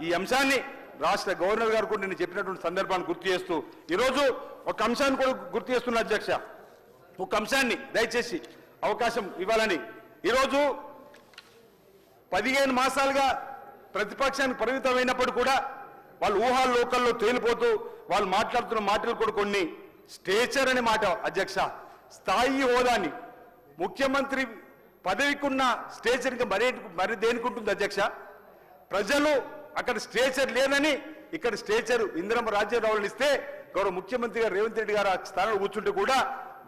ఈ అంశాన్ని రాష్ట్ర గవర్నర్ గారు కూడా నేను చెప్పినటువంటి సందర్భాన్ని గుర్తు చేస్తూ ఈరోజు ఒక అంశాన్ని కూడా గుర్తు చేస్తున్న అధ్యక్ష, ఒక అంశాన్ని దయచేసి అవకాశం ఇవ్వాలని ఈరోజు 15 మాసాలుగా ప్రతిపక్షానికి పరిమితమైనప్పుడు కూడా వాళ్ళు ఊహాలోకల్లో తేలిపోతూ వాళ్ళు మాట్లాడుతున్న మాటలు కూడా కొన్ని స్టేచర్ అనే మాట అధ్యక్ష, స్థాయి హోదాని ముఖ్యమంత్రి పదవికున్న స్టేచర్కి మరి దేనికి ఉంటుంది అధ్యక్ష? ప్రజలు అక్కడ స్టేచర్ లేదని ఇక్కడ స్టేచర్ ఇందిరమ్మ రాజ్యం రావాలని ఇస్తే గౌరవ ముఖ్యమంత్రి గారు రేవంత్ రెడ్డి గారు ఆ స్థానంలో కూర్చుంటే కూడా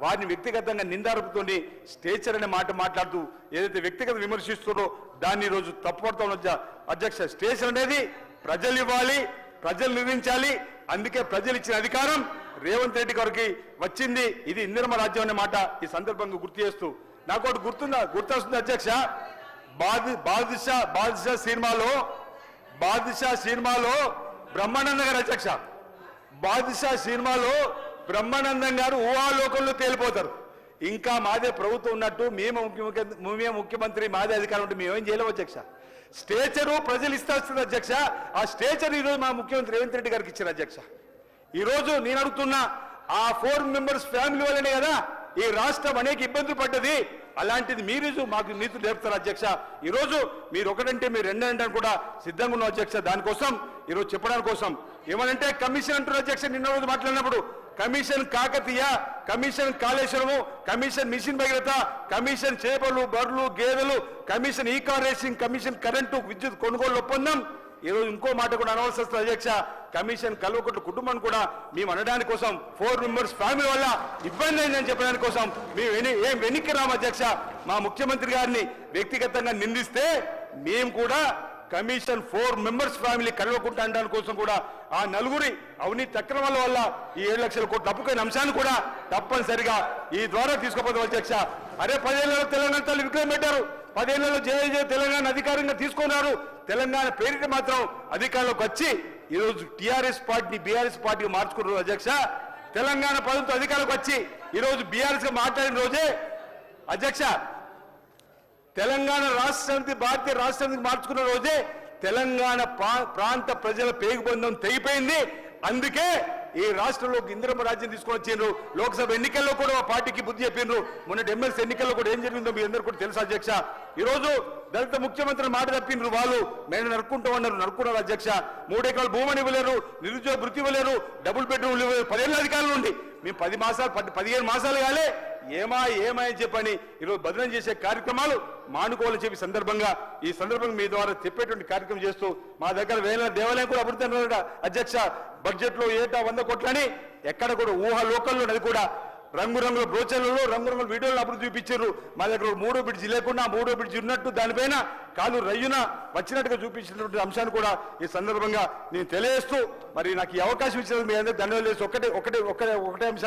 వారిని వ్యక్తిగతంగా నిందారుపుతోని స్టేచర్ అనే మాట మాట్లాడుతూ ఏదైతే వ్యక్తిగత విమర్శిస్తున్నారో దాన్ని ఈరోజు తప్పుపడతాం అధ్యక్ష. స్టేచర్ అనేది ప్రజలు ఇవ్వాలి, ప్రజలు నిర్ణయించాలి. అందుకే ప్రజలు ఇచ్చిన అధికారం రేవంత్ రెడ్డి గారికి వచ్చింది. ఇది ఇందిరమ్మ రాజ్యం అనే మాట ఈ సందర్భంగా గుర్తు చేస్తూ నాకు ఒకటి గుర్తొస్తుంది అధ్యక్ష. బాద్షా సినిమాలో బ్రహ్మానందం గారు అధ్యక్ష, బాద్షా సినిమాలో బ్రహ్మానందం గారు ఊహాలోకంలో తేలిపోతారు. ఇంకా మాదే ప్రభుత్వం ఉన్నట్టు మేమే ముఖ్యమంత్రి మాదే అధికారం ఉంటే మేమేం చేయలేము అధ్యక్ష. స్టేచరు ప్రజలు ఇస్తారు అధ్యక్ష. ఆ స్టేచర్ ఈరోజు మా ముఖ్యమంత్రి రేవంత్ రెడ్డి గారికి ఇచ్చారు అధ్యక్ష. ఈరోజు నేను అడుగుతున్నా, ఆ 4 మెంబర్స్ ఫ్యామిలీ వల్లనే కదా ఈ రాష్ట్రం అనేక ఇబ్బందులు పడ్డది. అలాంటిది మీరు మాకు నీతులు నేర్పుతారు అధ్యక్ష. ఈరోజు మీరు ఒకటంటే మీరు రెండంటే కూడా సిద్ధంగా ఉన్నాం అధ్యక్ష. దానికోసం ఈరోజు చెప్పడానికి కోసం ఏమనంటే కమిషన్ అంటున్నారు అధ్యక్ష. నిన్న రోజు మాట్లాడినప్పుడు commission Kakatiya, commission Kaleshwaram, commission mission Bhagiratha, commission చేపలు బర్రెలు గేదెలు, కమిషన్ ఈ కార్ రేసింగ్, కమిషన్ కరెంటు విద్యుత్ కొనుగోలు ఒప్పందం. ఈరోజు ఇంకో మాట కూడా అనవలసి వస్తుంది అధ్యక్ష. కమిషన్ కల్వకుట్ల కుటుంబాన్ని కూడా మేము అనడానికి కోసం 4 మెంబర్స్ ఫ్యామిలీ వల్ల ఇబ్బంది అయిందని చెప్పడానికి కోసం మేము ఏం వెనక్కి రాము అధ్యక్ష. మా ముఖ్యమంత్రి గారిని వ్యక్తిగతంగా నిందిస్తే మేము కూడా కమిషన్ 4 మెంబర్స్ ఫ్యామిలీ కల్వకుంట అనడానికి కోసం కూడా ఆ నలుగురి అవినీతి అక్రమాల వల్ల ఈ 7 లక్షల కోట్ల అప్పుకైన అంశాన్ని కూడా తప్పనిసరిగా ఈ ద్వారా తీసుకుపోతాం అధ్యక్ష. అరే 10 ఏళ్లలో తెలంగాణ తల్లి విక్రయం పెట్టారు, 10 ఏళ్లలో జయ తెలంగాణ అధికారంగా తీసుకున్నారు. తెలంగాణ పేరిట మాత్రం అధికారంలోకి వచ్చి ఈరోజు టీఆర్ఎస్ పార్టీని బీఆర్ఎస్ పార్టీగా మార్చుకున్నారు అధ్యక్ష. తెలంగాణ ప్రభుత్వం అధికారంలోకి వచ్చి ఈరోజు బీఆర్ఎస్ గా మాట్లాడిన రోజే అధ్యక్ష, తెలంగాణ రాష్ట్ర సమితి భారతీయ రాష్ట్ర సమితికి మార్చుకున్న రోజే తెలంగాణ ప్రాంత ప్రజల పేగుబంధం తెగిపోయింది. అందుకే ఈ రాష్ట్రంలోకి ఇందిరమ్మ రాజ్యం తీసుకొని వచ్చిండ్రు. లోక్సభ ఎన్నికల్లో కూడా పార్టీకి బుద్ధి చెప్పిండ్రు. మొన్నటి ఎమ్మెల్సీ ఎన్నికల్లో కూడా ఏం జరిగిందో మీ అందరూ కూడా తెలుసు అధ్యక్ష. ఈరోజు దళిత ముఖ్యమంత్రి మాట తప్పిండ్రు. వాళ్ళు మేము నరుక్కున్నారు అధ్యక్ష. 3 ఎకరాల భూమిని ఇవ్వలేరు, నిరుద్యోగ వృత్తి ఇవ్వలేరు, డబుల్ బెడ్రూమ్ ఇవ్వలేరు. 10 ఏళ్ళ అధికారులు ఉండి మేము 15 మాసాలు కాలే ఏమని చెప్పని ఈరోజు బదనం చేసే కార్యక్రమాలు మానుకోవాలని చెప్పి ఈ సందర్భంగా మీ ద్వారా చెప్పేటువంటి కార్యక్రమం చేస్తూ మా దగ్గర వేల దేవాలయం కూడా అభివృద్ధి అధ్యక్ష. బడ్జెట్ లో ఏటా 100 కోట్లని ఎక్కడ కూడా ఊహాలోకల్లో అది కూడా రంగురంగుల బ్రోచర్లలో రంగురంగుల వీడియోలను అభివృద్ధి చూపించారు. మా దగ్గర 3వ బ్రిడ్జి లేకుండా 3వ బ్రిడ్జి ఉన్నట్టు దానిపైన కాలు రయ్యున వచ్చినట్టుగా చూపించినటువంటి అంశాన్ని కూడా ఈ సందర్భంగా నేను తెలియజేస్తూ మరి నాకు ఈ అవకాశం ఇచ్చినందుకు మీ అందరికీ ధన్యవాదాలు. ఒకటే అంశాన్ని